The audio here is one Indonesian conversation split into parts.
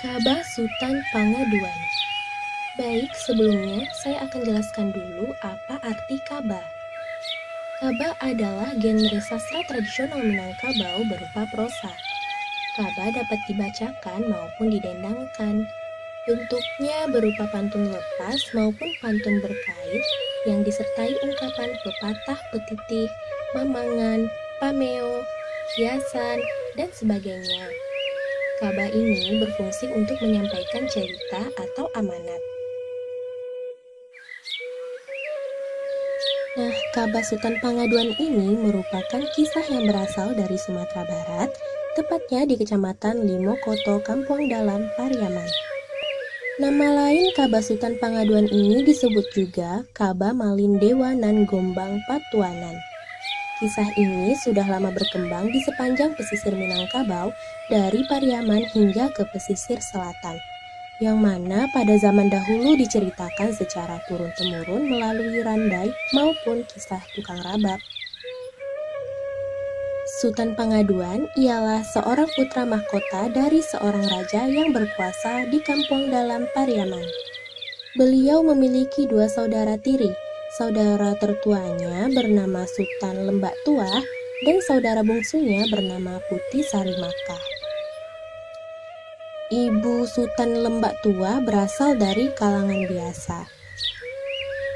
Kaba Sutan Pangaduan. Baik, sebelumnya saya akan jelaskan dulu apa arti kaba. Kaba adalah genre sastra tradisional Minangkabau berupa prosa. Kaba dapat dibacakan maupun didendangkan. Bentuknya berupa pantun lepas maupun pantun berkait yang disertai ungkapan pepatah petitih, mamangan, pameo, kiasan, dan sebagainya. Kaba ini berfungsi untuk menyampaikan cerita atau amanat. Nah, Kaba Sutan Pangaduan ini merupakan kisah yang berasal dari Sumatera Barat, tepatnya di Kecamatan Limokoto, Kampung Dalam, Pariaman. Nama lain Kaba Sutan Pangaduan ini disebut juga Kaba Malin Dewa Nan Gombang Patuanan. Kisah ini sudah lama berkembang di sepanjang pesisir Minangkabau dari Pariaman hingga ke pesisir selatan, yang mana pada zaman dahulu diceritakan secara turun-temurun melalui randai maupun kisah tukang rabab. Sutan Pangaduan ialah seorang putra mahkota dari seorang raja yang berkuasa di Kampung Dalam Pariaman. Beliau memiliki dua saudara tiri. Saudara tertuanya bernama Sutan Lembak Tua dan saudara bungsunya bernama Putih Sarimaka. Ibu Sutan Lembak Tua berasal dari kalangan biasa.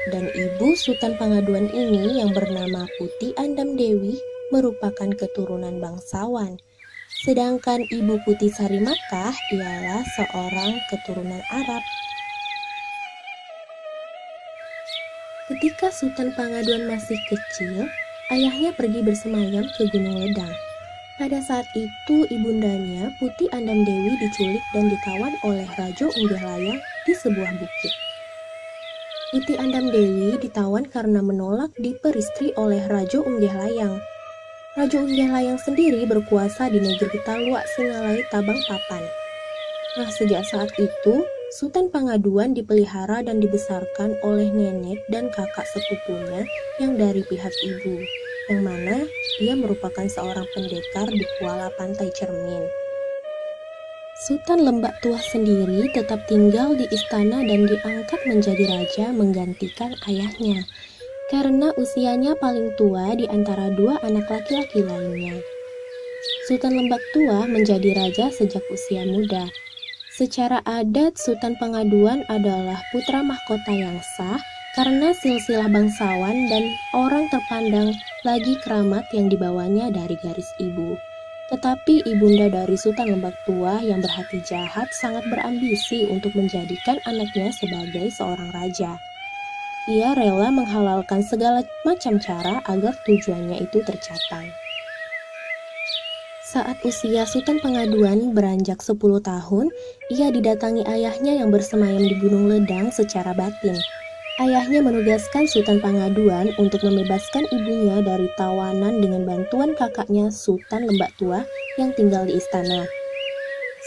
Dan ibu Sutan Pangaduan ini yang bernama Putih Andam Dewi merupakan keturunan bangsawan. Sedangkan ibu Putih Sarimaka ialah seorang keturunan Arab. Ketika Sutan Pangaduan masih kecil, ayahnya pergi bersemayam ke Gunung Ledang. Pada saat itu, ibundanya Putih Andam Dewi diculik dan ditawan oleh Rajo Unggah Layang di sebuah bukit. Putih Andam Dewi ditawan karena menolak diperistri oleh Rajo Unggah Layang. Rajo Unggah Layang sendiri berkuasa di negeri Talua Singalai Tabang Papan. Nah, sejak saat itu, Sutan Pangaduan dipelihara dan dibesarkan oleh nenek dan kakak sepupunya yang dari pihak ibu, yang mana ia merupakan seorang pendekar di Kuala Pantai Cermin. Sultan Lembak Tua sendiri tetap tinggal di istana dan diangkat menjadi raja menggantikan ayahnya, karena usianya paling tua di antara dua anak laki-laki lainnya. Sultan Lembak Tua menjadi raja sejak usia muda. Secara adat, Sutan Pangaduan adalah putra mahkota yang sah karena silsilah bangsawan dan orang terpandang lagi keramat yang dibawanya dari garis ibu. Tetapi ibunda dari Sultan Lembak Tua yang berhati jahat sangat berambisi untuk menjadikan anaknya sebagai seorang raja. Ia rela menghalalkan segala macam cara agar tujuannya itu tercapai. Saat usia Sutan Pangaduan beranjak 10 tahun, ia didatangi ayahnya yang bersemayam di Gunung Ledang secara batin. Ayahnya menugaskan Sutan Pangaduan untuk membebaskan ibunya dari tawanan dengan bantuan kakaknya Sutan Lembak Tua yang tinggal di istana.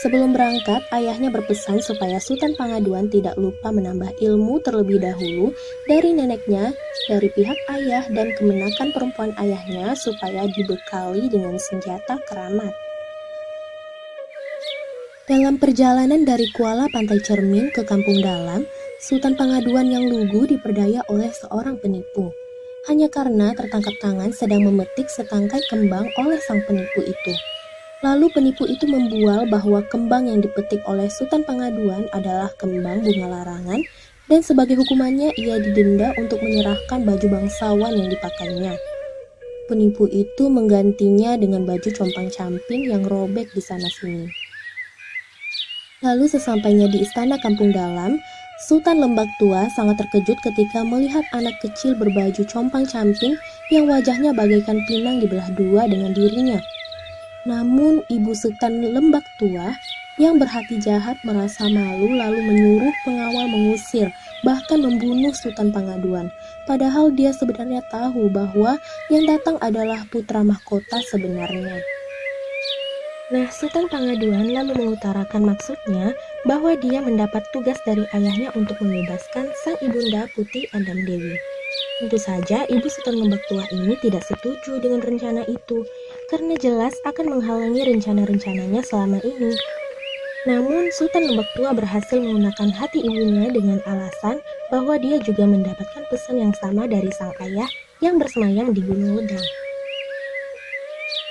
Sebelum berangkat, ayahnya berpesan supaya Sutan Pangaduan tidak lupa menambah ilmu terlebih dahulu dari neneknya, dari pihak ayah dan kemenakan perempuan ayahnya supaya dibekali dengan senjata keramat. Dalam perjalanan dari Kuala Pantai Cermin ke Kampung Dalam, Sultan Pangaduan yang lugu diperdaya oleh seorang penipu. Hanya karena tertangkap tangan sedang memetik setangkai kembang oleh sang penipu itu. Lalu penipu itu membual bahwa kembang yang dipetik oleh Sultan Pangaduan adalah kembang bunga larangan dan sebagai hukumannya ia didenda untuk menyerahkan baju bangsawan yang dipakainya. Penipu itu menggantinya dengan baju compang-camping yang robek di sana-sini. Lalu sesampainya di istana Kampung Dalam, Sultan Lembak Tua sangat terkejut ketika melihat anak kecil berbaju compang-camping yang wajahnya bagaikan pinang dibelah dua dengan dirinya. Namun ibu Sultan Lembak Tua yang berhati jahat merasa malu lalu menyuruh pengawal mengusir, bahkan membunuh Sultan Pangaduan. Padahal dia sebenarnya tahu bahwa yang datang adalah putra mahkota sebenarnya. Nah, Sultan Pangaduan lalu mengutarakan maksudnya bahwa dia mendapat tugas dari ayahnya untuk membebaskan sang ibunda Putih Andam Dewi. Tentu saja ibu Sultan Lembak Tua ini tidak setuju dengan rencana itu, karena jelas akan menghalangi rencana-rencananya selama ini. Namun, Sultan Lembak Tua berhasil menggunakan hati ibunya dengan alasan bahwa dia juga mendapatkan pesan yang sama dari sang ayah yang bersemayam di Gunung Ledang.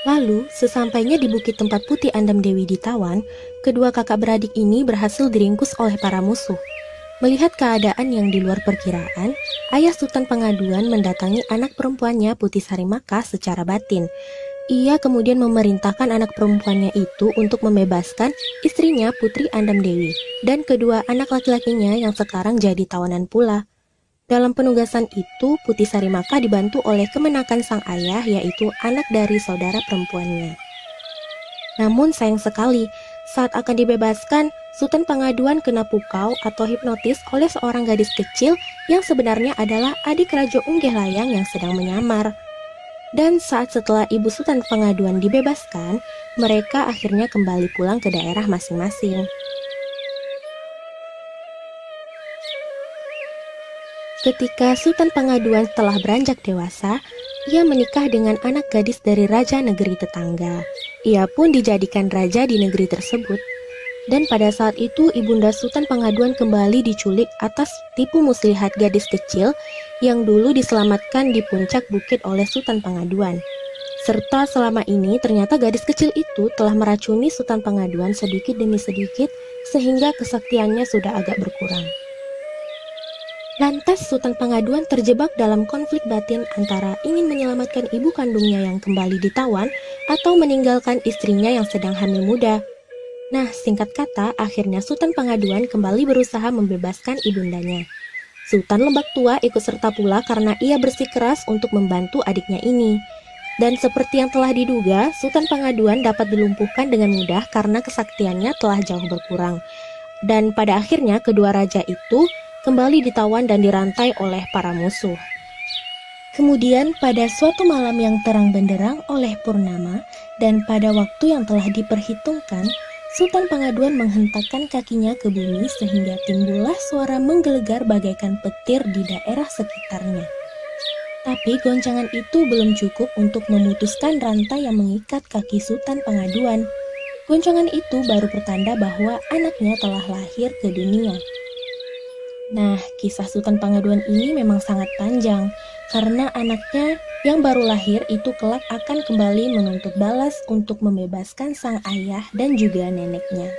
Lalu, sesampainya di bukit tempat Putih Andam Dewi ditawan, kedua kakak beradik ini berhasil diringkus oleh para musuh. Melihat keadaan yang di luar perkiraan, ayah Sultan Pengaduan mendatangi anak perempuannya Putih Sarimaka secara batin. Ia kemudian memerintahkan anak perempuannya itu untuk membebaskan istrinya Putri Andam Dewi dan kedua anak laki-lakinya yang sekarang jadi tawanan pula. Dalam penugasan itu, Putih Sarimaka dibantu oleh kemenakan sang ayah, yaitu anak dari saudara perempuannya. Namun sayang sekali, saat akan dibebaskan, Sultan Pengaduan kena pukau atau hipnotis oleh seorang gadis kecil yang sebenarnya adalah adik Raja Unggih Layang yang sedang menyamar. Dan saat setelah Ibu Sultan Pengaduan dibebaskan, mereka akhirnya kembali pulang ke daerah masing-masing. Ketika Sultan Pengaduan telah beranjak dewasa, ia menikah dengan anak gadis dari raja negeri tetangga. Ia pun dijadikan raja di negeri tersebut. Dan pada saat itu Ibunda Sultan Pengaduan kembali diculik atas tipu muslihat gadis kecil yang dulu diselamatkan di puncak bukit oleh Sultan Pengaduan. Serta selama ini ternyata gadis kecil itu telah meracuni Sultan Pengaduan sedikit demi sedikit sehingga kesaktiannya sudah agak berkurang. Lantas Sultan Pengaduan terjebak dalam konflik batin antara ingin menyelamatkan ibu kandungnya yang kembali ditawan atau meninggalkan istrinya yang sedang hamil muda. Nah, singkat kata, akhirnya Sultan Pengaduan kembali berusaha membebaskan ibundanya. Sultan Lembak Tua ikut serta pula karena ia bersikeras untuk membantu adiknya ini. Dan seperti yang telah diduga, Sultan Pengaduan dapat dilumpuhkan dengan mudah karena kesaktiannya telah jauh berkurang. Dan pada akhirnya kedua raja itu kembali ditawan dan dirantai oleh para musuh. Kemudian pada suatu malam yang terang benderang oleh purnama dan pada waktu yang telah diperhitungkan, Sultan Pengaduan menghentakkan kakinya ke bumi sehingga timbullah suara menggelegar bagaikan petir di daerah sekitarnya. Tapi goncangan itu belum cukup untuk memutuskan rantai yang mengikat kaki Sultan Pengaduan. Goncangan itu baru pertanda bahwa anaknya telah lahir ke dunia. Nah, kisah Sultan Pengaduan ini memang sangat panjang, karena anaknya yang baru lahir itu kelak akan kembali menuntut balas untuk membebaskan sang ayah dan juga neneknya.